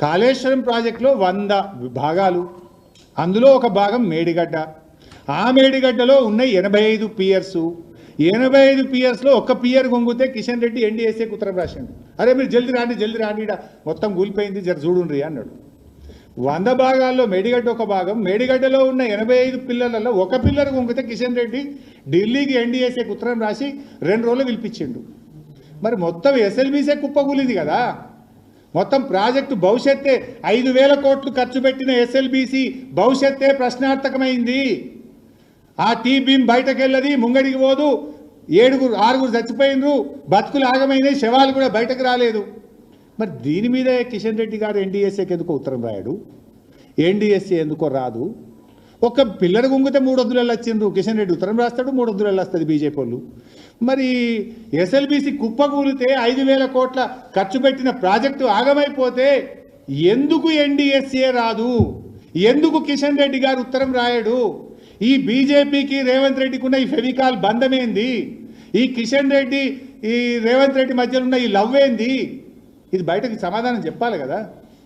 కాళేశ్వరం ప్రాజెక్టులో 100 భాగాలు, అందులో ఒక భాగం మేడిగడ్డ. ఆ మేడిగడ్డలో ఉన్న 85 పియర్సు. 85 పియర్స్లో ఒక్క పియర్ గొంగితే కిషన్ రెడ్డి ఎన్డీఎస్ఏకి ఉత్తరం రాసిండు. అరే మీరు జల్ది రాండి మొత్తం కూలిపోయింది జర చూడుండ్రి అన్నాడు. 100 భాగాల్లో మేడిగడ్డ ఒక భాగం, మేడిగడ్డలో ఉన్న 85 పిల్లలలో ఒక పిల్లర్ గొంగితే కిషన్ రెడ్డి ఢిల్లీకి ఎన్డీఎస్ఏకి ఉత్తరం రాసి 2 రోజులు పిలిపించిండు. మరి మొత్తం ఎస్ఎల్బీసే కుప్పకూలింది కదా. మొత్తం ప్రాజెక్టు భవిష్యత్తే 5,000 కోట్లు ఖర్చు పెట్టిన ఎస్ఎల్బీసీ భవిష్యత్తే ప్రశ్నార్థకమైంది. ఆ టీ బీమ్ బయటకెళ్ళది, ముంగడికి పోదు. 6 చచ్చిపోయినరు, బతుకులు ఆగమైనవి, శవాలు కూడా బయటకు రాలేదు. మరి దీని మీదే కిషన్ రెడ్డి గారు ఎన్డీఎస్ఏకి ఎందుకో ఉత్తరం రాయడు, ఎన్డీఎస్ఏ ఎందుకో రాదు. ఒక పిల్లర్ గుంగితే 300 వచ్చిండ్రు, కిషన్ రెడ్డి ఉత్తరం రాస్తాడు, 300 వస్తుంది బీజేపీ వాళ్ళు. మరి ఎస్ఎల్బీసీ కుప్పకూలితే 5,000 కోట్ల ఖర్చు పెట్టిన ప్రాజెక్టు ఆగమైపోతే ఎందుకు ఎన్డీఎస్ఏ రాదు, ఎందుకు కిషన్ రెడ్డి గారు ఉత్తరం రాయడు? ఈ బీజేపీకి రేవంత్ రెడ్డికి ఉన్న ఈ ఫెవికాల్ బంధమేంది? ఈ కిషన్ రెడ్డి ఈ రేవంత్ రెడ్డి మధ్యలో ఉన్న ఈ లవ్ ఏంది? ఇది బయటకు సమాధానం చెప్పాలి కదా.